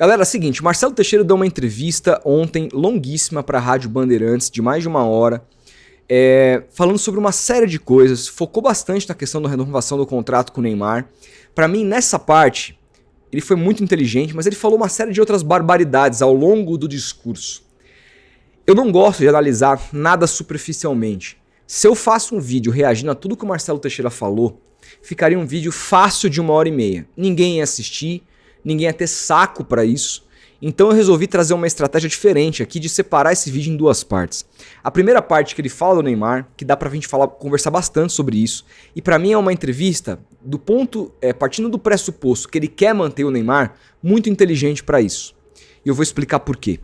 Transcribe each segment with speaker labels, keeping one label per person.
Speaker 1: Galera, é o seguinte, Marcelo Teixeira deu uma entrevista ontem longuíssima para a Rádio Bandeirantes, de mais de 1 hora, falando sobre uma série de coisas, focou bastante na questão da renovação do contrato com o Neymar. Para mim, nessa parte, ele foi muito inteligente, mas ele falou uma série de outras barbaridades ao longo do discurso. Eu não gosto de analisar nada superficialmente. Se eu faço um vídeo reagindo a tudo que o Marcelo Teixeira falou, ficaria um vídeo fácil de 1 hora e meia. Ninguém ia assistir, ninguém ia ter saco para isso. Então eu resolvi trazer uma estratégia diferente aqui de separar esse vídeo em 2 partes. A primeira parte que ele fala do Neymar, que dá pra gente conversar bastante sobre isso, e pra mim é uma entrevista partindo do pressuposto que ele quer manter o Neymar, muito inteligente para isso. E eu vou explicar por quê.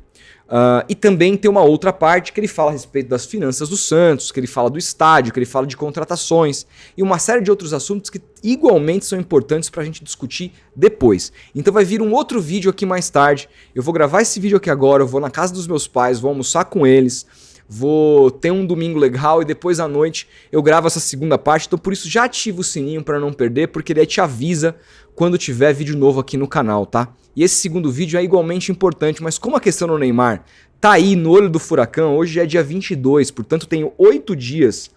Speaker 1: E também tem uma outra parte que ele fala a respeito das finanças do Santos, que ele fala do estádio, que ele fala de contratações e uma série de outros assuntos que igualmente são importantes pra gente discutir depois. Então vai vir um outro vídeo aqui mais tarde, eu vou gravar esse vídeo aqui agora, eu vou na casa dos meus pais, vou almoçar com eles, vou ter um domingo legal e depois à noite eu gravo essa segunda parte, então por isso já ativa o sininho para não perder, porque ele te avisa quando tiver vídeo novo aqui no canal, tá? E esse segundo vídeo é igualmente importante, mas como a questão do Neymar tá aí no olho do furacão, hoje é dia 22, portanto tenho 8 dias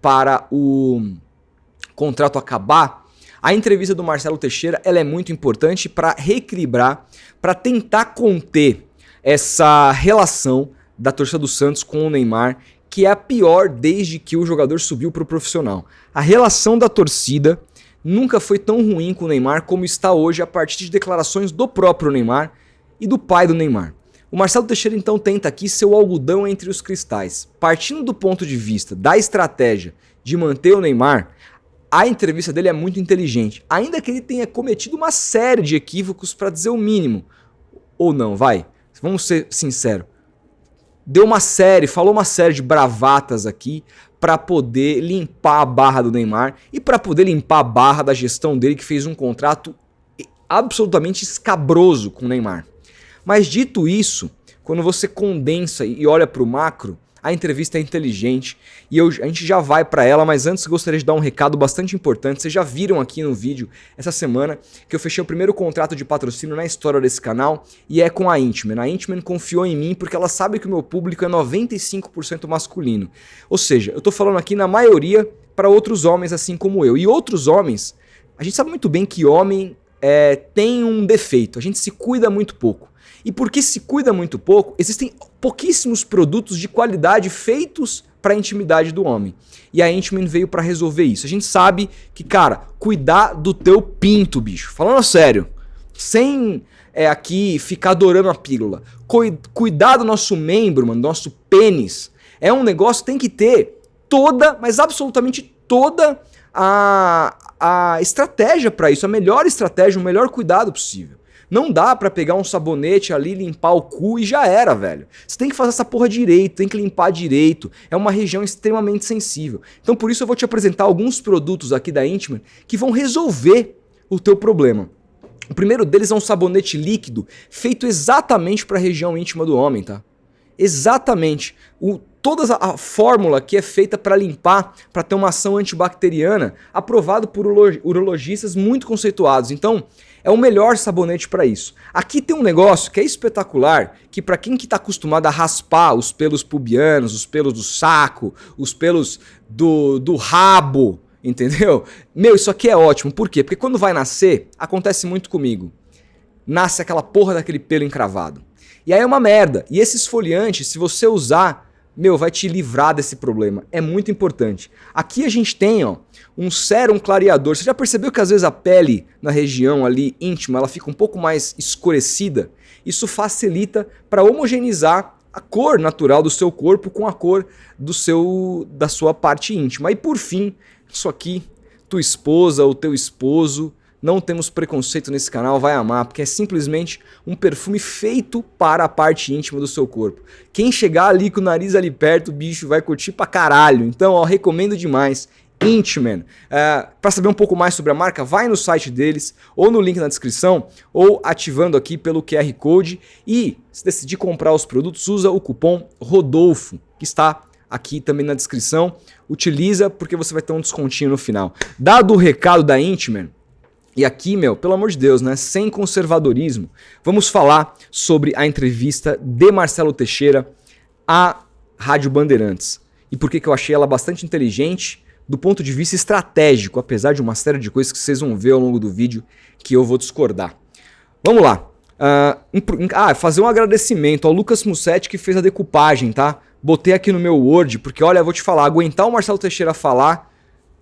Speaker 1: para o contrato acabar, a entrevista do Marcelo Teixeira ela é muito importante para reequilibrar, para tentar conter essa relação da torcida do Santos com o Neymar, que é a pior desde que o jogador subiu para o profissional. A relação da torcida nunca foi tão ruim com o Neymar como está hoje a partir de declarações do próprio Neymar e do pai do Neymar. O Marcelo Teixeira então tenta aqui ser o algodão entre os cristais. Partindo do ponto de vista da estratégia de manter o Neymar, a entrevista dele é muito inteligente, ainda que ele tenha cometido uma série de equívocos para dizer o mínimo. Ou não, vai, vamos ser sinceros. Falou uma série de bravatas aqui para poder limpar a barra do Neymar e para poder limpar a barra da gestão dele, que fez um contrato absolutamente escabroso com o Neymar. Mas dito isso, quando você condensa e olha para o macro, a entrevista é inteligente e a gente já vai para ela, mas antes eu gostaria de dar um recado bastante importante. Vocês já viram aqui no vídeo essa semana que eu fechei o primeiro contrato de patrocínio na história desse canal e é com a Intman. A Intman confiou em mim porque ela sabe que o meu público é 95% masculino. Ou seja, eu tô falando aqui na maioria para outros homens assim como eu. E outros homens, a gente sabe muito bem que homem tem um defeito, a gente se cuida muito pouco. E porque se cuida muito pouco, existem pouquíssimos produtos de qualidade feitos para a intimidade do homem. E a Intman veio para resolver isso. A gente sabe que, cara, cuidar do teu pinto, bicho. Falando sério, sem aqui ficar adorando a pílula. Cuidar do nosso membro, mano, do nosso pênis, é um negócio que tem que ter toda, mas absolutamente toda a estratégia para isso. A melhor estratégia, o melhor cuidado possível. Não dá pra pegar um sabonete ali, limpar o cu e já era, velho. Você tem que fazer essa porra direito, tem que limpar direito. É uma região extremamente sensível. Então por isso eu vou te apresentar alguns produtos aqui da Intman que vão resolver o teu problema. O primeiro deles é um sabonete líquido feito exatamente para a região íntima do homem, tá? Exatamente. Toda a fórmula que é feita para limpar, para ter uma ação antibacteriana, aprovado por urologistas muito conceituados. Então, é o melhor sabonete para isso. Aqui tem um negócio que é espetacular, que para quem que tá acostumado a raspar os pelos pubianos, os pelos do saco, os pelos do rabo, entendeu? Meu, isso aqui é ótimo. Por quê? Porque quando vai nascer, acontece muito comigo. Nasce aquela porra daquele pelo encravado. E aí é uma merda. E esse esfoliante, se você usar, meu, vai te livrar desse problema. É muito importante. Aqui a gente tem, ó, um sérum clareador. Você já percebeu que às vezes a pele na região ali íntima, ela fica um pouco mais escurecida? Isso facilita para homogeneizar a cor natural do seu corpo com a cor da sua parte íntima. E por fim, isso aqui, tua esposa ou teu esposo, não temos preconceito nesse canal, vai amar, porque é simplesmente um perfume feito para a parte íntima do seu corpo. Quem chegar ali com o nariz ali perto, o bicho vai curtir pra caralho. Então, ó, recomendo demais. Intman. Para saber um pouco mais sobre a marca, vai no site deles, ou no link na descrição, ou ativando aqui pelo QR Code. E se decidir comprar os produtos, usa o cupom RODOLFO, que está aqui também na descrição. Utiliza porque você vai ter um descontinho no final. Dado o recado da Intman, E aqui, pelo amor de Deus, né, sem conservadorismo, vamos falar sobre a entrevista de Marcelo Teixeira à Rádio Bandeirantes. E por que eu achei ela bastante inteligente do ponto de vista estratégico, apesar de uma série de coisas que vocês vão ver ao longo do vídeo que eu vou discordar. Vamos lá. Fazer um agradecimento ao Lucas Mussetti que fez a decupagem, tá? Botei aqui no meu Word, porque olha, eu vou te falar, aguentar o Marcelo Teixeira falar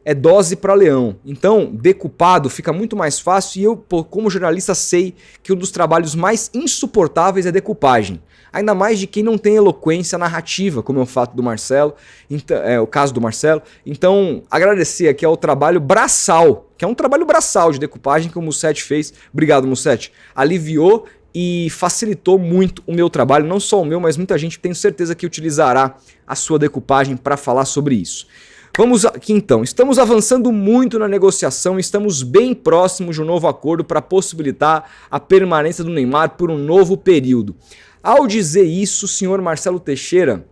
Speaker 1: é dose para leão. Então, decupado fica muito mais fácil e eu, como jornalista, sei que um dos trabalhos mais insuportáveis é decupagem. Ainda mais de quem não tem eloquência narrativa, como é o fato do Marcelo, então, o caso do Marcelo. Então, agradecer aqui ao trabalho braçal, que é um trabalho braçal de decupagem que o Mussetti fez. Obrigado, Mussetti. Aliviou e facilitou muito o meu trabalho, não só o meu, mas muita gente tenho certeza que utilizará a sua decupagem para falar sobre isso. Vamos aqui então, estamos avançando muito na negociação, estamos bem próximos de um novo acordo para possibilitar a permanência do Neymar por um novo período. Ao dizer isso, o senhor Marcelo Teixeira,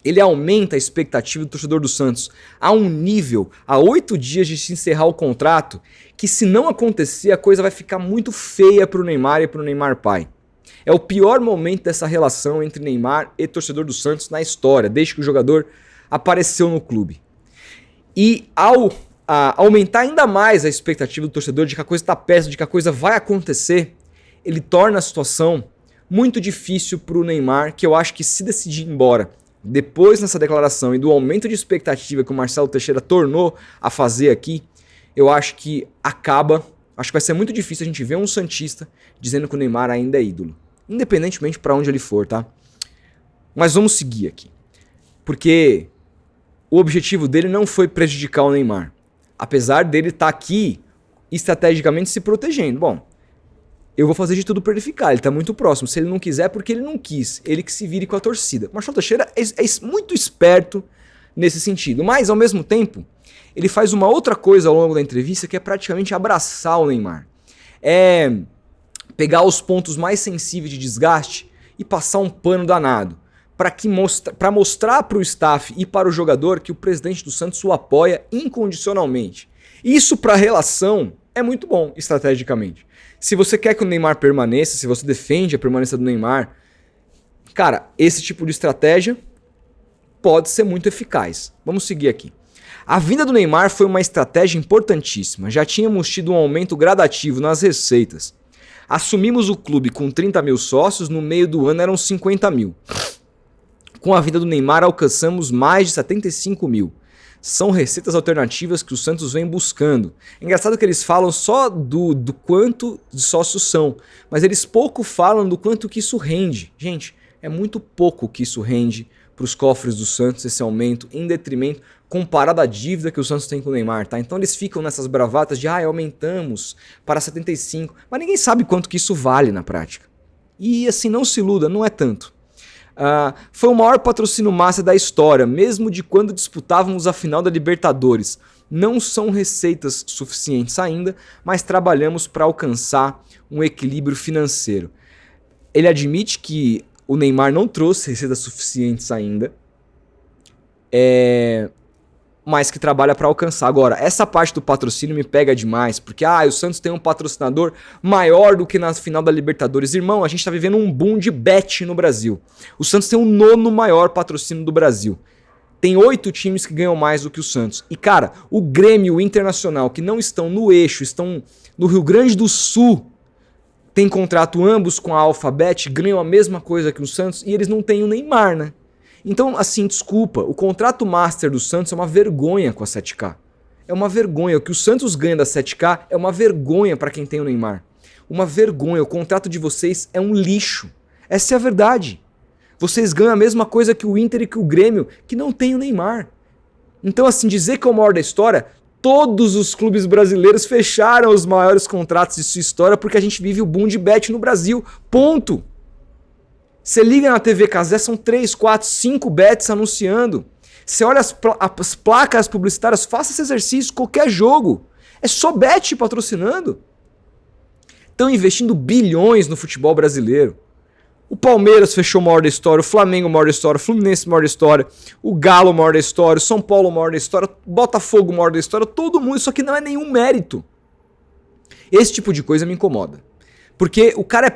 Speaker 1: ele aumenta a expectativa do torcedor do Santos a um nível, a 8 dias de se encerrar o contrato, que se não acontecer a coisa vai ficar muito feia para o Neymar e para o Neymar pai. É o pior momento dessa relação entre Neymar e torcedor do Santos na história, desde que o jogador apareceu no clube. E ao aumentar ainda mais a expectativa do torcedor de que a coisa está perto, de que a coisa vai acontecer, ele torna a situação muito difícil para o Neymar, que eu acho que se decidir ir embora, depois nessa declaração e do aumento de expectativa que o Marcelo Teixeira tornou a fazer aqui, eu acho que acho que vai ser muito difícil a gente ver um santista dizendo que o Neymar ainda é ídolo, independentemente para onde ele for, tá? Mas vamos seguir aqui, porque o objetivo dele não foi prejudicar o Neymar, apesar dele estar aqui estrategicamente se protegendo. Bom, eu vou fazer de tudo para ele ficar, ele está muito próximo. Se ele não quiser, porque ele não quis, ele que se vire com a torcida. O Marcelo Teixeira é muito esperto nesse sentido, mas ao mesmo tempo, ele faz uma outra coisa ao longo da entrevista que é praticamente abraçar o Neymar. É pegar os pontos mais sensíveis de desgaste e passar um pano danado. Para mostrar para o staff e para o jogador que o presidente do Santos o apoia incondicionalmente. Isso para a relação é muito bom estrategicamente. Se você quer que o Neymar permaneça, se você defende a permanência do Neymar, cara, esse tipo de estratégia pode ser muito eficaz. Vamos seguir aqui. A vinda do Neymar foi uma estratégia importantíssima. Já tínhamos tido um aumento gradativo nas receitas. Assumimos o clube com 30 mil sócios, no meio do ano eram 50 mil. Com a vinda do Neymar alcançamos mais de 75 mil. São receitas alternativas que o Santos vem buscando. É engraçado que eles falam só do quanto de sócios são, mas eles pouco falam do quanto que isso rende. Gente, é muito pouco que isso rende para os cofres do Santos, esse aumento, em detrimento, comparado à dívida que o Santos tem com o Neymar, tá? Então eles ficam nessas bravatas de aumentamos para 75, mas ninguém sabe quanto que isso vale na prática. E assim, não se iluda, não é tanto. Foi o maior patrocínio massa da história, mesmo de quando disputávamos a final da Libertadores. Não são receitas suficientes ainda, mas trabalhamos para alcançar um equilíbrio financeiro. Ele admite que o Neymar não trouxe receitas suficientes ainda, mas que trabalha para alcançar. Agora, essa parte do patrocínio me pega demais, porque o Santos tem um patrocinador maior do que na final da Libertadores. Irmão, a gente está vivendo um boom de bet no Brasil. O Santos tem o 9º maior patrocínio do Brasil. Tem 8 times que ganham mais do que o Santos. E cara, o Grêmio e o Internacional, que não estão no eixo, estão no Rio Grande do Sul, tem contrato ambos com a Alphabet, ganham a mesma coisa que o Santos, e eles não têm o Neymar, né? Então, assim, desculpa, o contrato master do Santos é uma vergonha com a 7K. É uma vergonha. O que o Santos ganha da 7K é uma vergonha para quem tem o Neymar. Uma vergonha. O contrato de vocês é um lixo. Essa é a verdade. Vocês ganham a mesma coisa que o Inter e que o Grêmio, que não tem o Neymar. Então, assim, dizer que é o maior da história, todos os clubes brasileiros fecharam os maiores contratos de sua história porque a gente vive o boom de bet no Brasil. Ponto. Você liga na TV Casé, são 3, 4, 5 bets anunciando. Você olha as placas publicitárias, faça esse exercício, qualquer jogo. É só bet patrocinando. Estão investindo bilhões no futebol brasileiro. O Palmeiras fechou o maior da história, o Flamengo o maior da história, o Fluminense o maior da história, o Galo o maior da história, o São Paulo o maior da história, o Botafogo o maior da história, todo mundo, isso aqui não é nenhum mérito. Esse tipo de coisa me incomoda. Porque o cara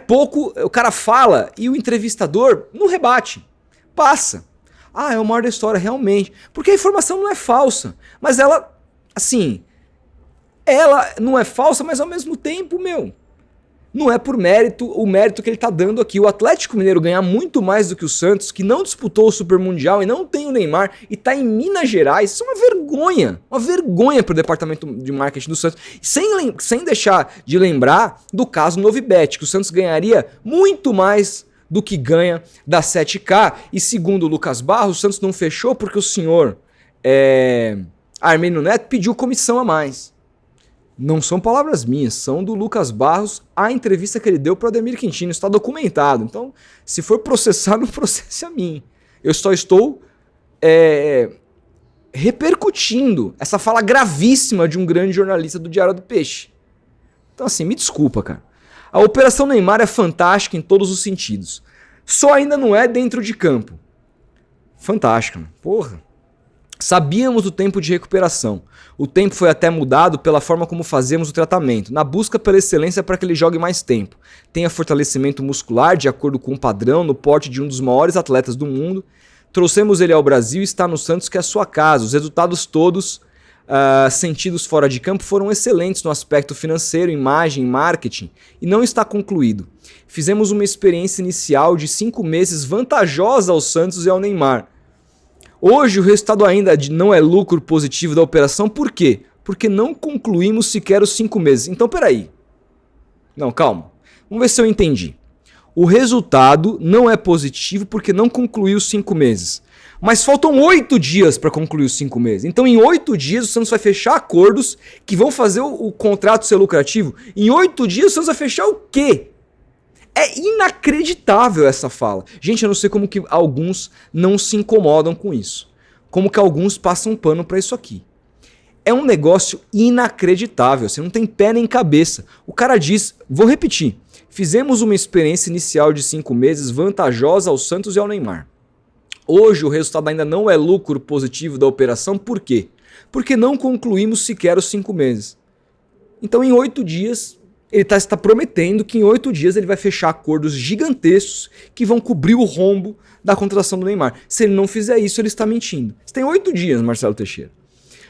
Speaker 1: o cara fala e o entrevistador não rebate. Passa. Ah, é o maior da história, realmente. Porque a informação não é falsa. Mas ela, assim, ela não é falsa, mas ao mesmo tempo, não é por mérito o mérito que ele tá dando aqui. O Atlético Mineiro ganhar muito mais do que o Santos, que não disputou o Super Mundial e não tem o Neymar, e tá em Minas Gerais, isso é uma vergonha pro departamento de marketing do Santos. Sem deixar de lembrar do caso Novibet, que o Santos ganharia muito mais do que ganha da 7K, e segundo o Lucas Barros, o Santos não fechou porque o senhor Armênio Neto pediu comissão a mais. Não são palavras minhas, são do Lucas Barros, a entrevista que ele deu para o Ademir Quintino, está documentado. Então, se for processar, não processe a mim. Eu só estou repercutindo essa fala gravíssima de um grande jornalista do Diário do Peixe. Então, assim, me desculpa, cara. A Operação Neymar é fantástica em todos os sentidos. Só ainda não é dentro de campo. Fantástica, porra. Sabíamos do tempo de recuperação. O tempo foi até mudado pela forma como fazemos o tratamento, na busca pela excelência para que ele jogue mais tempo. Tenha fortalecimento muscular de acordo com o padrão no porte de um dos maiores atletas do mundo. Trouxemos ele ao Brasil e está no Santos, que é a sua casa. Os resultados todos sentidos fora de campo foram excelentes no aspecto financeiro, imagem, marketing, e não está concluído. Fizemos uma experiência inicial de 5 meses vantajosa ao Santos e ao Neymar. Hoje o resultado ainda não é lucro positivo da operação, por quê? Porque não concluímos sequer os 5 meses. Então peraí. Não, calma. Vamos ver se eu entendi. O resultado não é positivo porque não concluiu os 5 meses. Mas faltam 8 dias para concluir os 5 meses. Então em 8 dias o Santos vai fechar acordos que vão fazer o contrato ser lucrativo. Em 8 dias o Santos vai fechar o quê? É inacreditável essa fala. Gente, eu não sei como que alguns não se incomodam com isso. Como que alguns passam pano para isso aqui. É um negócio inacreditável. Você não tem pé nem cabeça. O cara diz, vou repetir. Fizemos uma experiência inicial de 5 meses vantajosa ao Santos e ao Neymar. Hoje o resultado ainda não é lucro positivo da operação. Por quê? Porque não concluímos sequer os 5 meses. Então em 8 dias... ele está prometendo que em 8 dias ele vai fechar acordos gigantescos que vão cobrir o rombo da contratação do Neymar. Se ele não fizer isso, ele está mentindo. Você tem 8 dias, Marcelo Teixeira.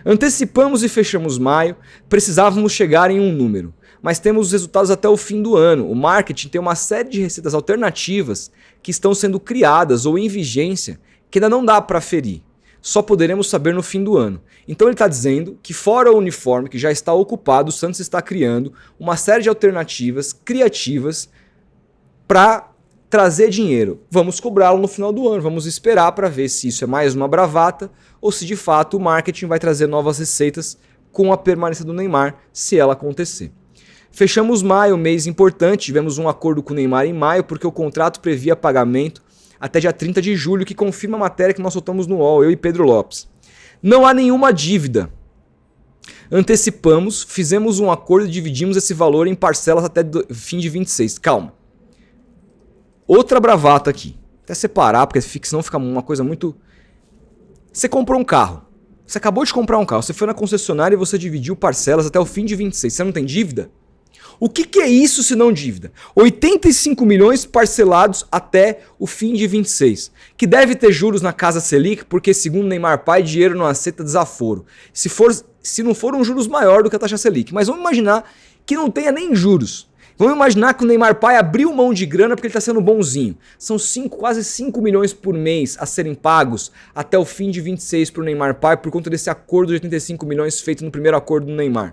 Speaker 1: Antecipamos e fechamos maio, precisávamos chegar em um número, mas temos os resultados até o fim do ano. O marketing tem uma série de receitas alternativas que estão sendo criadas ou em vigência que ainda não dá para aferir. Só poderemos saber no fim do ano. Então ele está dizendo que fora o uniforme que já está ocupado, o Santos está criando uma série de alternativas criativas para trazer dinheiro. Vamos cobrá-lo no final do ano, vamos esperar para ver se isso é mais uma bravata ou se de fato o marketing vai trazer novas receitas com a permanência do Neymar, se ela acontecer. Fechamos maio, mês importante, tivemos um acordo com o Neymar em maio porque o contrato previa pagamento até dia 30 de julho, que confirma a matéria que nós soltamos no UOL, eu e Pedro Lopes. Não há nenhuma dívida. Antecipamos, fizemos um acordo e dividimos esse valor em parcelas até fim de 26. Calma. Outra bravata aqui. Até separar, porque senão fica uma coisa muito... Você comprou um carro. Você acabou de comprar um carro. Você foi na concessionária e você dividiu parcelas até o fim de 26. Você não tem dívida? O que é isso se não dívida? 85 milhões parcelados até o fim de 26. Que deve ter juros na Casa Selic, porque segundo Neymar Pai, dinheiro não aceita desaforo. Se não for um juros maior do que a taxa Selic. Mas vamos imaginar que não tenha nem juros. Vamos imaginar que o Neymar Pai abriu mão de grana porque ele está sendo bonzinho. São quase 5 milhões por mês a serem pagos até o fim de 26 para o Neymar Pai por conta desse acordo de 85 milhões feito no primeiro acordo do Neymar.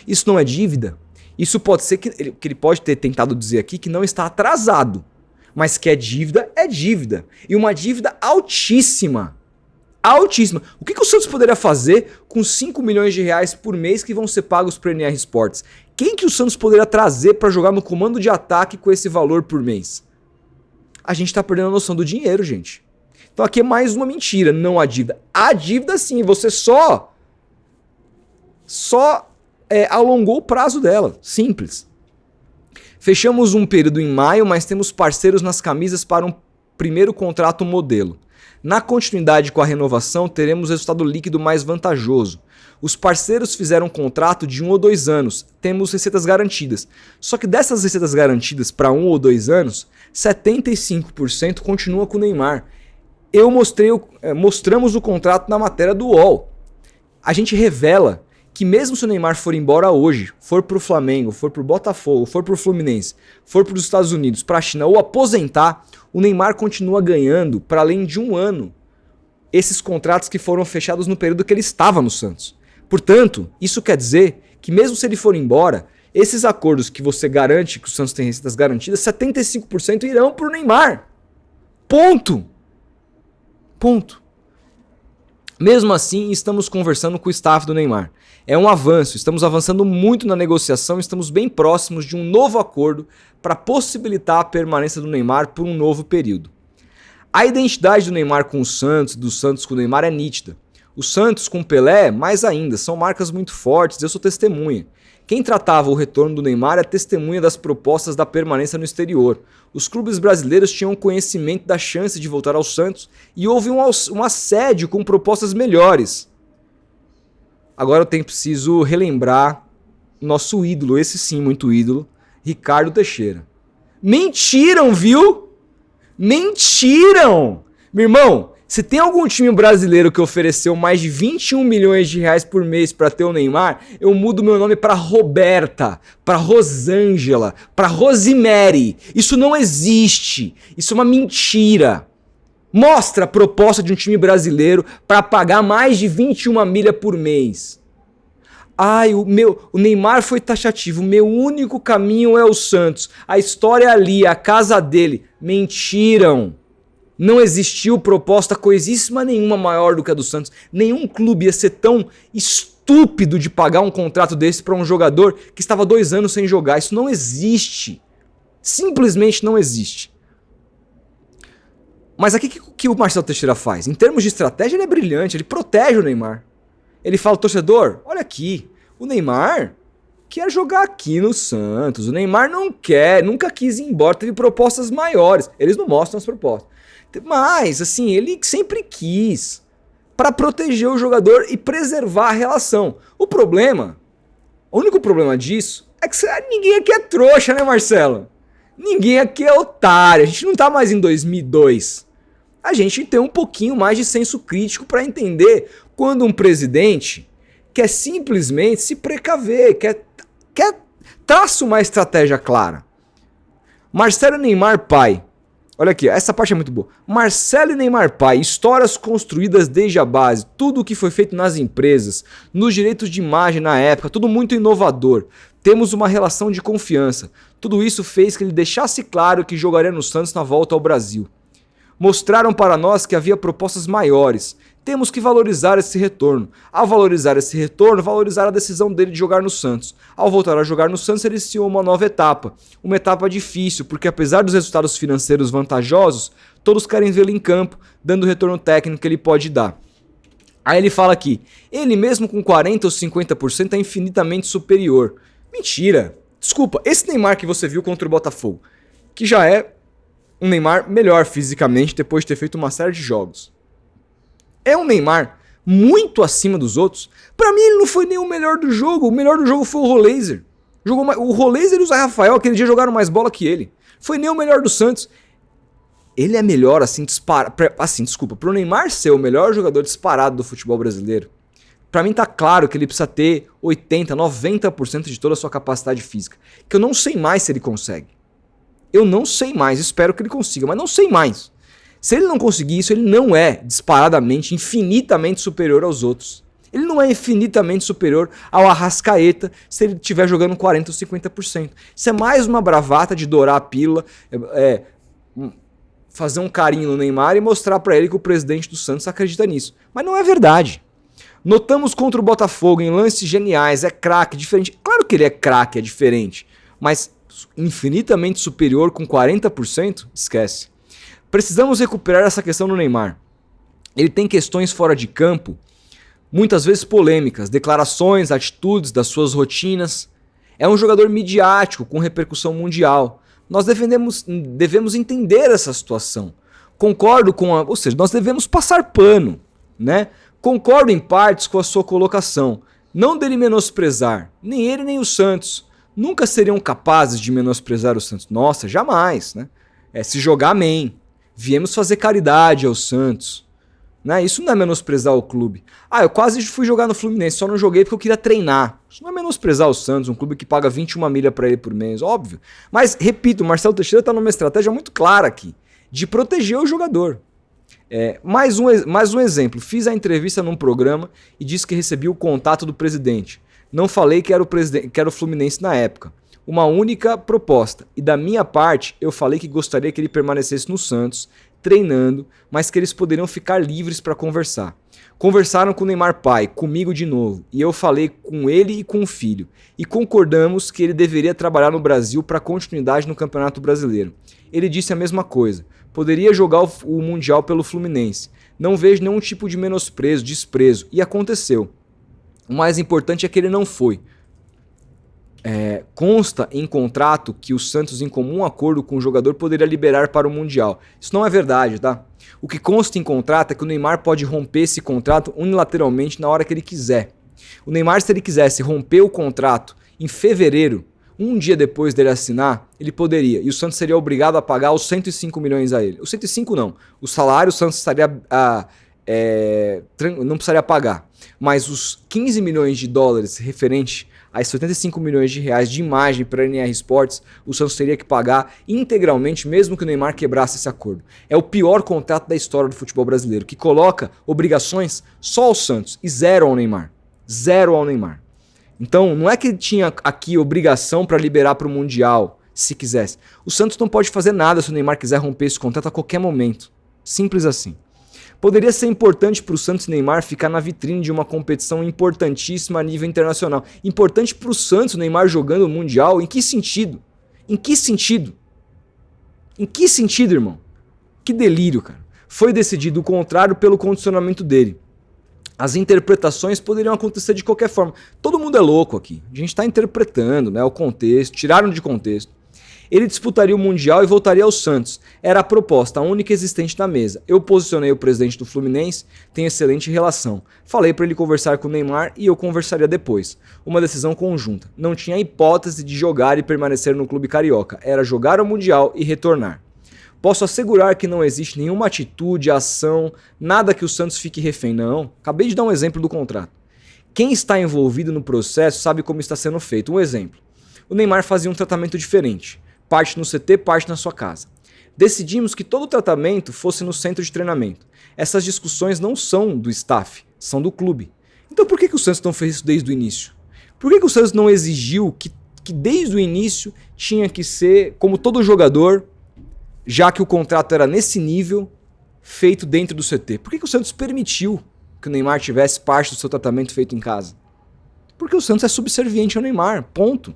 Speaker 1: Isso não é dívida? Isso pode ser que ele pode ter tentado dizer aqui que não está atrasado, mas que é dívida. E uma dívida altíssima. Altíssima. O que o Santos poderia fazer com 5 milhões de reais por mês que vão ser pagos para o NR Sports? Quem que o Santos poderia trazer para jogar no comando de ataque com esse valor por mês? A gente está perdendo a noção do dinheiro, gente. Então aqui é mais uma mentira, não há dívida. Há dívida sim, você só alongou o prazo dela, simples. Fechamos um período em maio, mas temos parceiros nas camisas para um primeiro contrato modelo. Na continuidade com a renovação, teremos resultado líquido mais vantajoso. Os parceiros fizeram um contrato de 1 ou 2 anos, temos receitas garantidas. Só que dessas receitas garantidas para 1 ou 2 anos, 75% continua com o Neymar. Mostramos o contrato na matéria do UOL. A gente revela que mesmo se o Neymar for embora hoje, for pro Flamengo, for pro Botafogo, for pro Fluminense, for pros Estados Unidos, pra China ou aposentar, o Neymar continua ganhando para além de 1 ano esses contratos que foram fechados no período que ele estava no Santos. Portanto, isso quer dizer que mesmo se ele for embora, esses acordos que você garante que o Santos tem receitas garantidas, 75% irão pro Neymar. Ponto. Mesmo assim, estamos conversando com o staff do Neymar. É um avanço, estamos avançando muito na negociação, estamos bem próximos de um novo acordo para possibilitar a permanência do Neymar por um novo período. A identidade do Neymar com o Santos, do Santos com o Neymar é nítida. O Santos com o Pelé, mais ainda, são marcas muito fortes, eu sou testemunha. Quem tratava o retorno do Neymar é testemunha das propostas da permanência no exterior. Os clubes brasileiros tinham conhecimento da chance de voltar ao Santos e houve um assédio com propostas melhores. Agora eu preciso relembrar nosso ídolo, esse sim, muito ídolo, Ricardo Teixeira. Mentiram, viu? Mentiram! Meu irmão, se tem algum time brasileiro que ofereceu mais de 21 milhões de reais por mês para ter o Neymar, eu mudo meu nome para Roberta, para Rosângela, para Rosemary. Isso não existe. Isso é uma mentira. Mostra a proposta de um time brasileiro para pagar mais de 21 milha por mês. Ai, o Neymar foi taxativo, o meu único caminho é o Santos. A história é ali, a casa dele. Mentiram. Não existiu proposta coisíssima nenhuma maior do que a do Santos. Nenhum clube ia ser tão estúpido de pagar um contrato desse para um jogador que estava 2 anos sem jogar. Isso não existe. Simplesmente não existe. Mas aqui o que o Marcelo Teixeira faz? Em termos de estratégia, ele é brilhante, ele protege o Neymar. Ele fala, torcedor, olha aqui, o Neymar quer jogar aqui no Santos, o Neymar não quer, nunca quis ir embora, teve propostas maiores. Eles não mostram as propostas. Mas, assim, ele sempre quis para proteger o jogador e preservar a relação. O único problema disso é que ninguém aqui é trouxa, né, Marcelo? Ninguém aqui é otário, a gente não tá mais em 2002. A gente tem um pouquinho mais de senso crítico para entender quando um presidente quer simplesmente se precaver, quer traça uma estratégia clara. Marcelo e Neymar pai. Olha aqui, essa parte é muito boa. Marcelo e Neymar pai, histórias construídas desde a base, tudo o que foi feito nas empresas, nos direitos de imagem na época, tudo muito inovador. Temos uma relação de confiança. Tudo isso fez que ele deixasse claro que jogaria no Santos na volta ao Brasil. Mostraram para nós que havia propostas maiores. Temos que valorizar esse retorno. Ao valorizar esse retorno, valorizar a decisão dele de jogar no Santos. Ao voltar a jogar no Santos, ele iniciou uma nova etapa. Uma etapa difícil, porque apesar dos resultados financeiros vantajosos, todos querem vê-lo em campo, dando o retorno técnico que ele pode dar. Aí ele fala aqui, ele mesmo com 40% ou 50% é infinitamente superior. Mentira. Desculpa, esse Neymar que você viu contra o Botafogo, que já é um Neymar melhor fisicamente depois de ter feito uma série de jogos. É um Neymar muito acima dos outros. Pra mim ele não foi nem o melhor do jogo. O melhor do jogo foi o Roleiser. O Roleiser e o Zé Rafael aquele dia jogaram mais bola que ele. Foi nem o melhor do Santos. Ele é melhor assim, pro Neymar ser o melhor jogador disparado do futebol brasileiro. Pra mim tá claro que ele precisa ter 80%, 90% de toda a sua capacidade física. Que eu não sei mais se ele consegue. Eu não sei mais, espero que ele consiga, mas não sei mais. Se ele não conseguir isso, ele não é disparadamente, infinitamente superior aos outros. Ele não é infinitamente superior ao Arrascaeta se ele estiver jogando 40% ou 50%. Isso é mais uma bravata de dourar a pílula, fazer um carinho no Neymar e mostrar pra ele que o presidente do Santos acredita nisso. Mas não é verdade. Notamos contra o Botafogo em lances geniais, é craque, diferente. Claro que ele é craque, é diferente, mas infinitamente superior com 40%? Esquece. Precisamos recuperar essa questão do Neymar. Ele tem questões fora de campo, muitas vezes polêmicas, declarações, atitudes das suas rotinas. É um jogador midiático com repercussão mundial. Nós devemos entender essa situação. Concordo com ou seja, nós devemos passar pano, né? Concordo em partes com a sua colocação. Não dele menosprezar, nem ele nem o Santos. Nunca seriam capazes de menosprezar o Santos. Nossa, jamais, né? Se jogar, amém. Viemos fazer caridade ao Santos. Né? Isso não é menosprezar o clube. Eu quase fui jogar no Fluminense, só não joguei porque eu queria treinar. Isso não é menosprezar o Santos, um clube que paga 21 milha para ele por mês, óbvio. Mas, repito, o Marcelo Teixeira está numa estratégia muito clara aqui, de proteger o jogador. Mais um exemplo. Fiz a entrevista num programa e disse que recebi o contato do presidente. Não falei que era o Fluminense na época. Uma única proposta. E da minha parte, eu falei que gostaria que ele permanecesse no Santos, treinando, mas que eles poderiam ficar livres para conversar. Conversaram com o Neymar pai, comigo de novo, e eu falei com ele e com o filho. E concordamos que ele deveria trabalhar no Brasil para continuidade no Campeonato Brasileiro. Ele disse a mesma coisa. Poderia jogar o Mundial pelo Fluminense. Não vejo nenhum tipo de menosprezo, desprezo. E aconteceu. O mais importante é que ele não foi. Consta em contrato que o Santos, em comum acordo com o jogador, poderia liberar para o Mundial. Isso não é verdade, tá? O que consta em contrato é que o Neymar pode romper esse contrato unilateralmente na hora que ele quiser. O Neymar, se ele quisesse romper o contrato em fevereiro, um dia depois dele assinar, ele poderia. E o Santos seria obrigado a pagar os 105 milhões a ele. Os 105 não. O salário o Santos estaria... não precisaria pagar. Mas os 15 milhões de dólares referente a 75 milhões de reais de imagem para a NR Sports, o Santos teria que pagar integralmente, mesmo que o Neymar quebrasse esse acordo. É o pior contrato da história do futebol brasileiro, que coloca obrigações só ao Santos e zero ao Neymar. Zero ao Neymar. Então, não é que ele tinha aqui obrigação para liberar para o Mundial, se quisesse. O Santos não pode fazer nada se o Neymar quiser romper esse contrato a qualquer momento. Simples assim. Poderia ser importante para o Santos e Neymar ficar na vitrine de uma competição importantíssima a nível internacional. Importante para o Santos, o Neymar jogando o Mundial? Em que sentido? Em que sentido? Em que sentido, irmão? Que delírio, cara. Foi decidido o contrário pelo condicionamento dele. As interpretações poderiam acontecer de qualquer forma. Todo mundo é louco aqui. A gente está interpretando, né, o contexto, tiraram de contexto. Ele disputaria o Mundial e voltaria ao Santos. Era a proposta, a única existente na mesa. Eu posicionei o presidente do Fluminense, tem excelente relação. Falei para ele conversar com o Neymar e eu conversaria depois. Uma decisão conjunta. Não tinha hipótese de jogar e permanecer no clube carioca. Era jogar o Mundial e retornar. Posso assegurar que não existe nenhuma atitude, ação, nada que o Santos fique refém. Não, acabei de dar um exemplo do contrato. Quem está envolvido no processo sabe como está sendo feito. Um exemplo. O Neymar fazia um tratamento diferente. Parte no CT, parte na sua casa. Decidimos que todo o tratamento fosse no centro de treinamento. Essas discussões não são do staff, são do clube. Então por que o Santos não fez isso desde o início? Por que o Santos não exigiu que desde o início tinha que ser, como todo jogador, já que o contrato era nesse nível, feito dentro do CT? Por que o Santos permitiu que o Neymar tivesse parte do seu tratamento feito em casa? Porque o Santos é subserviente ao Neymar, ponto.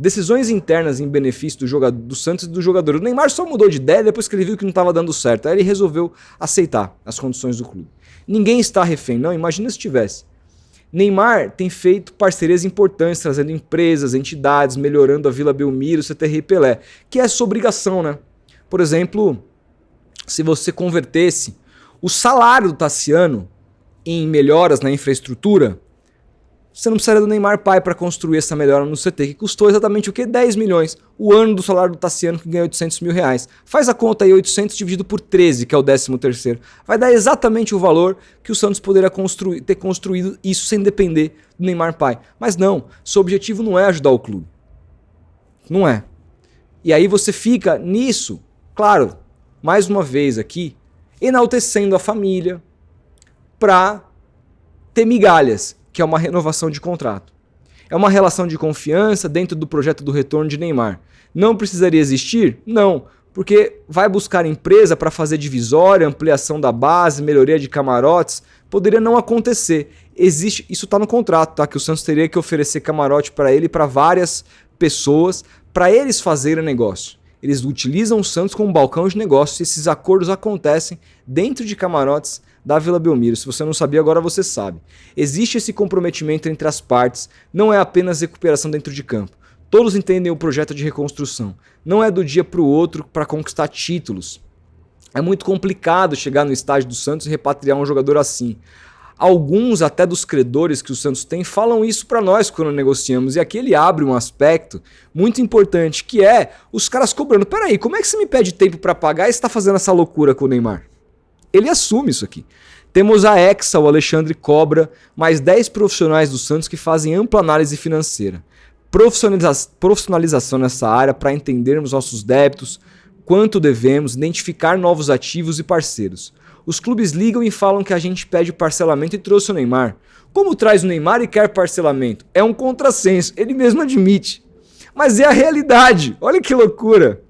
Speaker 1: Decisões internas em benefício do Santos e do jogador. O Neymar só mudou de ideia depois que ele viu que não estava dando certo. Aí ele resolveu aceitar as condições do clube. Ninguém está refém, não. Imagina se tivesse. Neymar tem feito parcerias importantes, trazendo empresas, entidades, melhorando a Vila Belmiro, o CTR e Pelé, que é sua obrigação, né? Por exemplo, se você convertesse o salário do Tassiano em melhoras na infraestrutura, você não precisaria do Neymar pai para construir essa melhora no CT, que custou exatamente o quê? 10 milhões. O ano do salário do Tassiano, que ganha 800 mil reais. Faz a conta aí, 800 dividido por 13, que é o 13º. Vai dar exatamente o valor que o Santos poderia ter construído isso sem depender do Neymar pai. Mas não, seu objetivo não é ajudar o clube. Não é. E aí você fica nisso, claro, mais uma vez aqui, enaltecendo a família para ter migalhas, que é uma renovação de contrato. É uma relação de confiança dentro do projeto do retorno de Neymar. Não precisaria existir? Não, porque vai buscar empresa para fazer divisória, ampliação da base, melhoria de camarotes, poderia não acontecer. Existe, isso está no contrato, tá? Que o Santos teria que oferecer camarote para ele, para várias pessoas, para eles fazerem negócio. Eles utilizam o Santos como balcão de negócio e esses acordos acontecem dentro de camarotes da Vila Belmiro. Se você não sabia, agora você sabe. Existe esse comprometimento entre as partes, não é apenas recuperação dentro de campo. Todos entendem o projeto de reconstrução. Não é do dia para o outro para conquistar títulos. É muito complicado chegar no estágio do Santos e repatriar um jogador assim. Alguns, até dos credores que o Santos tem, falam isso pra nós quando negociamos. E aqui ele abre um aspecto muito importante, que é os caras cobrando. Peraí, como é que você me pede tempo pra pagar e você tá fazendo essa loucura com o Neymar? Ele assume isso aqui. Temos a Hexa, o Alexandre cobra, mais 10 profissionais do Santos que fazem ampla análise financeira. Profissionalização nessa área para entendermos nossos débitos, quanto devemos, identificar novos ativos e parceiros. Os clubes ligam e falam que a gente pede parcelamento e trouxe o Neymar. Como traz o Neymar e quer parcelamento? É um contrassenso, ele mesmo admite. Mas é a realidade, olha que loucura.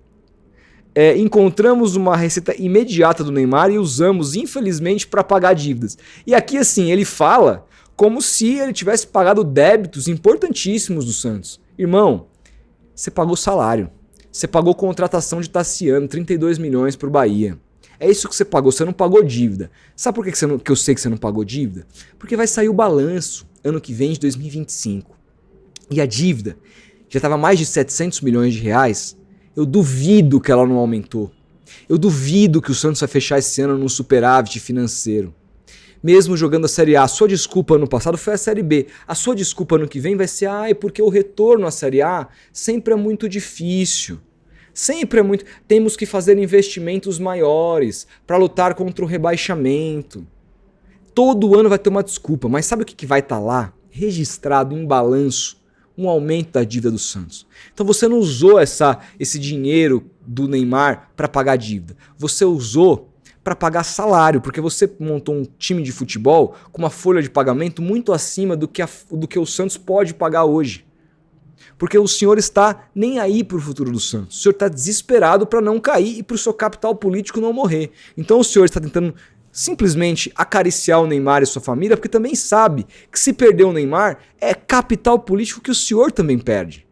Speaker 1: Encontramos uma receita imediata do Neymar e usamos, infelizmente, para pagar dívidas. E aqui, assim, ele fala como se ele tivesse pagado débitos importantíssimos do Santos. Irmão, você pagou salário. Você pagou contratação de Tassiano, 32 milhões para o Bahia. É isso que você pagou, você não pagou dívida. Sabe por que eu sei que você não pagou dívida? Porque vai sair o balanço ano que vem de 2025. E a dívida já estava mais de 700 milhões de reais. Eu duvido que ela não aumentou. Eu duvido que o Santos vai fechar esse ano num superávit financeiro. Mesmo jogando a Série A, a sua desculpa ano passado foi a Série B. A sua desculpa ano que vem vai ser, é porque o retorno à Série A sempre é muito difícil. Sempre é muito... Temos que fazer investimentos maiores para lutar contra o rebaixamento. Todo ano vai ter uma desculpa, mas sabe o que vai estar lá? Registrado em balanço. Um aumento da dívida do Santos. Então você não usou esse dinheiro do Neymar para pagar dívida. Você usou para pagar salário, porque você montou um time de futebol com uma folha de pagamento muito acima do que o Santos pode pagar hoje. Porque o senhor está nem aí para o futuro do Santos. O senhor está desesperado para não cair e para o seu capital político não morrer. Então o senhor está tentando simplesmente acariciar o Neymar e sua família, porque também sabe que se perder o Neymar, é capital político que o senhor também perde.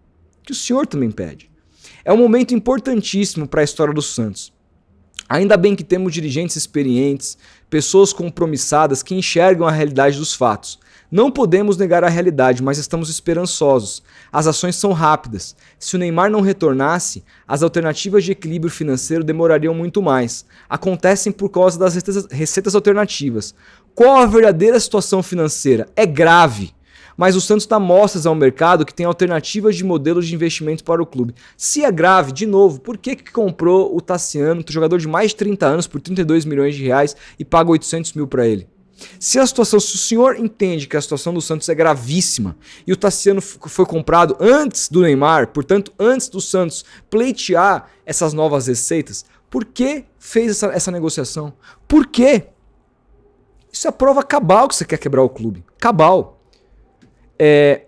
Speaker 1: É um momento importantíssimo para a história do Santos. Ainda bem que temos dirigentes experientes, pessoas compromissadas que enxergam a realidade dos fatos. Não podemos negar a realidade, mas estamos esperançosos. As ações são rápidas. Se o Neymar não retornasse, as alternativas de equilíbrio financeiro demorariam muito mais. Acontecem por causa das receitas alternativas. Qual a verdadeira situação financeira? É grave. Mas o Santos dá mostras ao mercado que tem alternativas de modelos de investimento para o clube. Se é grave, de novo, por que comprou o Tassiano, jogador de mais de 30 anos, por 32 milhões de reais e paga 800 mil para ele? Se o senhor entende que a situação do Santos é gravíssima e o Tassiano foi comprado antes do Neymar, portanto, antes do Santos pleitear essas novas receitas, por que fez essa negociação? Por quê? Isso é a prova cabal que você quer quebrar o clube. Cabal.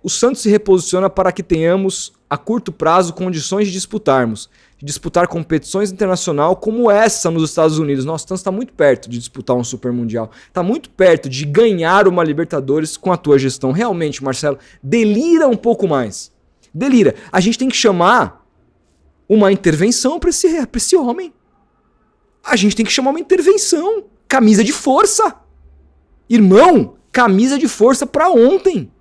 Speaker 1: O Santos se reposiciona para que tenhamos a curto prazo condições de disputar competições internacionais como essa nos Estados Unidos. Nossa, o Santos está muito perto de disputar um Super Mundial, está muito perto de ganhar uma Libertadores com a tua gestão. Realmente, Marcelo, delira um pouco mais. Delira. A gente tem que chamar uma intervenção para esse homem. A gente tem que chamar uma intervenção. Camisa de força. Irmão, camisa de força para ontem.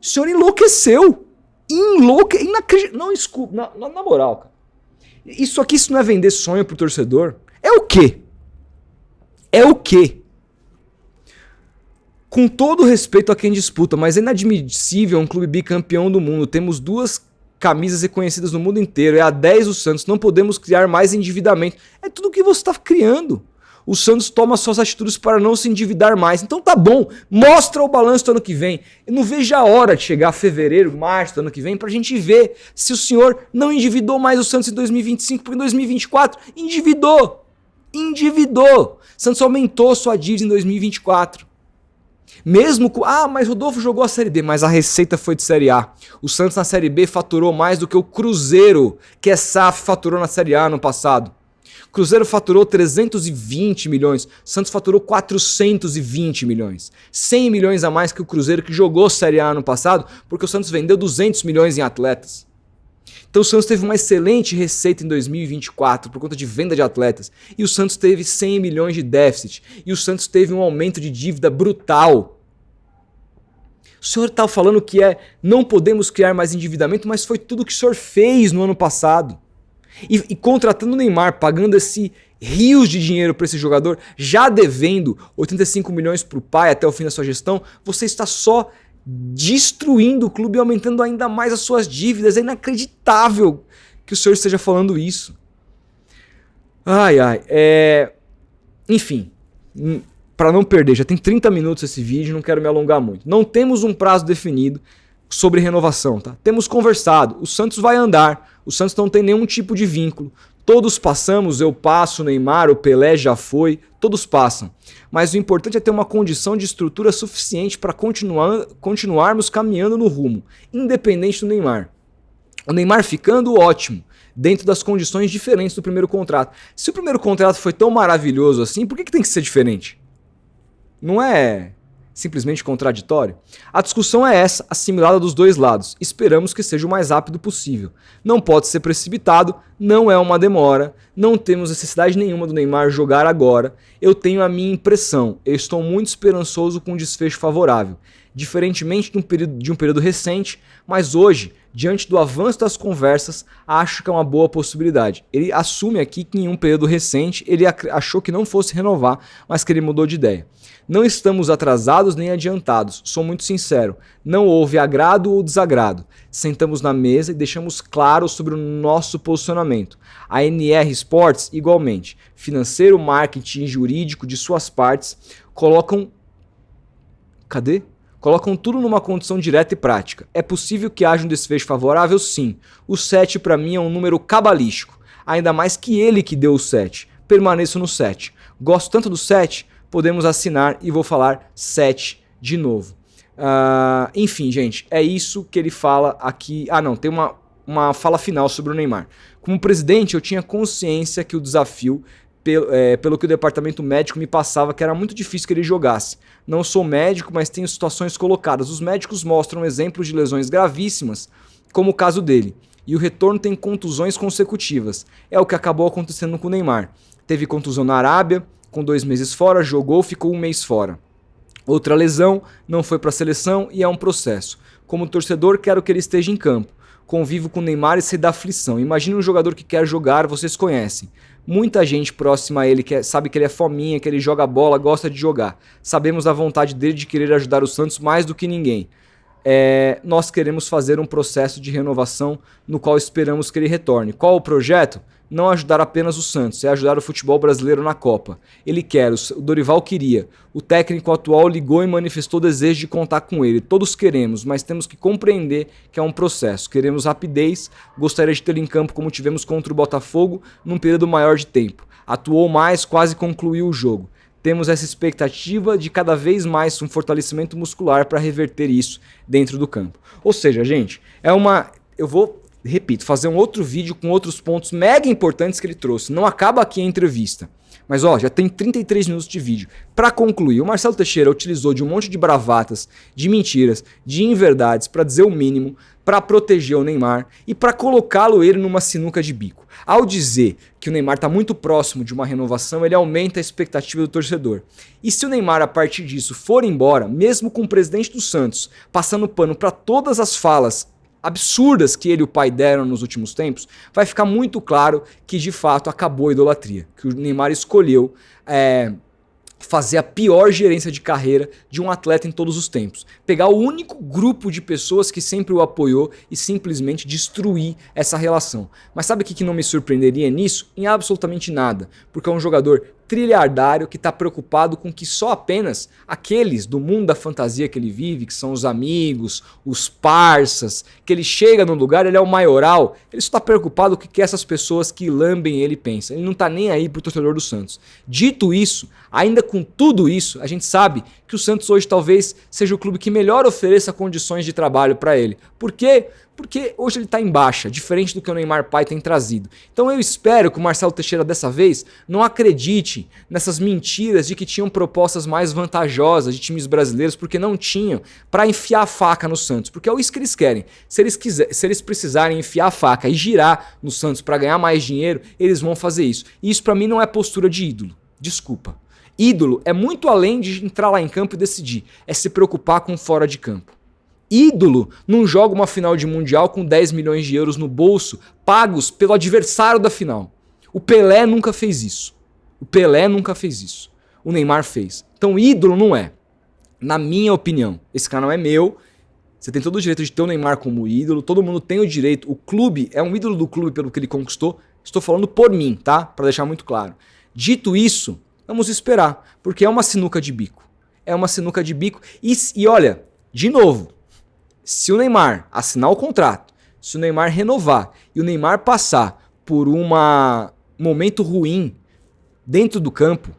Speaker 1: O senhor enlouqueceu. Inacreditável. Não, desculpa. Na moral, cara. Isso não é vender sonho pro torcedor. É o quê? Com todo respeito a quem disputa, mas é inadmissível um clube bicampeão do mundo. Temos 2 camisas reconhecidas no mundo inteiro. É a 10 do Santos. Não podemos criar mais endividamento. É tudo que você está criando. O Santos toma suas atitudes para não se endividar mais. Então tá bom, mostra o balanço do ano que vem. Eu não vejo a hora de chegar a fevereiro, março do ano que vem pra gente ver se o senhor não endividou mais o Santos em 2025, porque em 2024 endividou. Santos aumentou sua dívida em 2024. Mesmo com... mas Rodolfo jogou a Série D, mas a receita foi de Série A. O Santos na Série B faturou mais do que o Cruzeiro, que é SAF, faturou na Série A no passado. Cruzeiro faturou 320 milhões, Santos faturou 420 milhões. 100 milhões a mais que o Cruzeiro, que jogou Série A no passado, porque o Santos vendeu 200 milhões em atletas. Então o Santos teve uma excelente receita em 2024 por conta de venda de atletas. E o Santos teve 100 milhões de déficit. E o Santos teve um aumento de dívida brutal. O senhor está falando que não podemos criar mais endividamento, mas foi tudo que o senhor fez no ano passado. E contratando o Neymar, pagando esse rios de dinheiro para esse jogador, já devendo 85 milhões para o pai até o fim da sua gestão, você está só destruindo o clube e aumentando ainda mais as suas dívidas. É inacreditável que o senhor esteja falando isso. Enfim, para não perder, já tem 30 minutos esse vídeo, não quero me alongar muito. Não temos um prazo definido sobre renovação, tá? Temos conversado, o Santos vai andar, o Santos não tem nenhum tipo de vínculo. Todos passamos, eu passo, o Neymar, o Pelé já foi, todos passam. Mas o importante é ter uma condição de estrutura suficiente para continuarmos caminhando no rumo, independente do Neymar. O Neymar ficando, ótimo, dentro das condições diferentes do primeiro contrato. Se o primeiro contrato foi tão maravilhoso assim, por que tem que ser diferente? Não é simplesmente contraditório? A discussão é essa, assimilada dos dois lados. Esperamos que seja o mais rápido possível. Não pode ser precipitado, não é uma demora, não temos necessidade nenhuma do Neymar jogar agora. Eu tenho a minha impressão, eu estou muito esperançoso com um desfecho favorável. Diferentemente de um período recente, mas hoje, diante do avanço das conversas, acho que é uma boa possibilidade. Ele assume aqui que em um período recente ele achou que não fosse renovar, mas que ele mudou de ideia. Não estamos atrasados nem adiantados, sou muito sincero. Não houve agrado ou desagrado. Sentamos na mesa e deixamos claro sobre o nosso posicionamento. A NR Sports, igualmente. Financeiro, marketing e jurídico de suas partes colocam tudo numa condição direta e prática. É possível que haja um desfecho favorável? Sim. O 7 para mim é um número cabalístico. Ainda mais que ele que deu o 7. Permaneço no 7. Gosto tanto do 7, podemos assinar e vou falar 7 de novo. Enfim, gente, é isso que ele fala aqui. Tem uma fala final sobre o Neymar. Como presidente, eu tinha consciência que o desafio, pelo que o departamento médico me passava, que era muito difícil que ele jogasse. Não sou médico, mas tenho situações colocadas. Os médicos mostram exemplos de lesões gravíssimas, como o caso dele. E o retorno tem contusões consecutivas. É o que acabou acontecendo com o Neymar. Teve contusão na Arábia, com 2 meses fora, jogou, ficou 1 mês fora. Outra lesão, não foi para a seleção e é um processo. Como torcedor, quero que ele esteja em campo. Convivo com o Neymar e sei da aflição. Imagine um jogador que quer jogar, vocês conhecem. Muita gente próxima a ele sabe que ele é fominha, que ele joga bola, gosta de jogar. Sabemos da vontade dele de querer ajudar o Santos mais do que ninguém. Nós queremos fazer um processo de renovação no qual esperamos que ele retorne. Qual o projeto? Não ajudar apenas o Santos, é ajudar o futebol brasileiro na Copa. Ele quer, o Dorival queria. O técnico atual ligou e manifestou desejo de contar com ele. Todos queremos, mas temos que compreender que é um processo. Queremos rapidez, gostaria de tê-lo em campo como tivemos contra o Botafogo, num período maior de tempo. Atuou mais, quase concluiu o jogo. Temos essa expectativa de cada vez mais um fortalecimento muscular para reverter isso dentro do campo. Ou seja, gente, repito, fazer um outro vídeo com outros pontos mega importantes que ele trouxe. Não acaba aqui a entrevista. Mas já tem 33 minutos de vídeo. Para concluir, o Marcelo Teixeira utilizou de um monte de bravatas, de mentiras, de inverdades, para dizer o mínimo, para proteger o Neymar e para colocá-lo ele numa sinuca de bico. Ao dizer que o Neymar está muito próximo de uma renovação, ele aumenta a expectativa do torcedor. E se o Neymar, a partir disso, for embora, mesmo com o presidente do Santos passando pano para todas as falas absurdas que ele e o pai deram nos últimos tempos, vai ficar muito claro que de fato acabou a idolatria, que o Neymar escolheu fazer a pior gerência de carreira de um atleta em todos os tempos. Pegar o único grupo de pessoas que sempre o apoiou e simplesmente destruir essa relação. Mas sabe o que não me surpreenderia nisso? Em absolutamente nada, porque é um jogador trilhardário que está preocupado com que só apenas aqueles do mundo da fantasia que ele vive, que são os amigos, os parças, que ele chega num lugar, ele é o maioral, ele só está preocupado com o que essas pessoas que lambem ele pensam. Ele não está nem aí pro torcedor do Santos. Dito isso, ainda com tudo isso, a gente sabe que o Santos hoje talvez seja o clube que melhor ofereça condições de trabalho para ele. Por quê? Porque hoje ele está em baixa, diferente do que o Neymar pai tem trazido. Então eu espero que o Marcelo Teixeira dessa vez não acredite nessas mentiras de que tinham propostas mais vantajosas de times brasileiros, porque não tinham, para enfiar a faca no Santos. Porque é isso que eles querem. Se eles precisarem enfiar a faca e girar no Santos para ganhar mais dinheiro, eles vão fazer isso. E isso para mim não é postura de ídolo. Desculpa. Ídolo é muito além de entrar lá em campo e decidir. É se preocupar com fora de campo. Ídolo não joga uma final de Mundial com 10 milhões de euros no bolso, pagos pelo adversário da final. O Pelé nunca fez isso. O Pelé nunca fez isso. O Neymar fez. Então ídolo não é. Na minha opinião. Esse canal é meu. Você tem todo o direito de ter o Neymar como ídolo. Todo mundo tem o direito. O clube é um ídolo do clube pelo que ele conquistou. Estou falando por mim, tá? Para deixar muito claro. Dito isso, vamos esperar. Porque é uma sinuca de bico. É uma sinuca de bico. E olha, de novo, se o Neymar assinar o contrato, se o Neymar renovar e o Neymar passar por um momento ruim dentro do campo,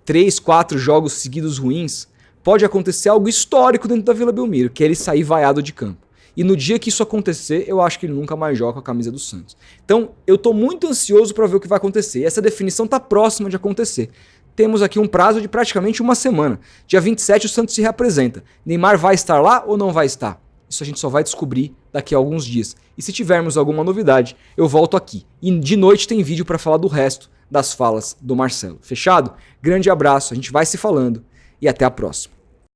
Speaker 1: 3, 4 jogos seguidos ruins, pode acontecer algo histórico dentro da Vila Belmiro, que é ele sair vaiado de campo. E no dia que isso acontecer, eu acho que ele nunca mais joga com a camisa do Santos. Então, eu tô muito ansioso para ver o que vai acontecer. E essa definição tá próxima de acontecer. Temos aqui um prazo de praticamente uma semana. Dia 27 o Santos se reapresenta. Neymar vai estar lá ou não vai estar? Isso a gente só vai descobrir daqui a alguns dias. E se tivermos alguma novidade, eu volto aqui. E de noite tem vídeo para falar do resto das falas do Marcelo. Fechado? Grande abraço, a gente vai se falando e até a próxima.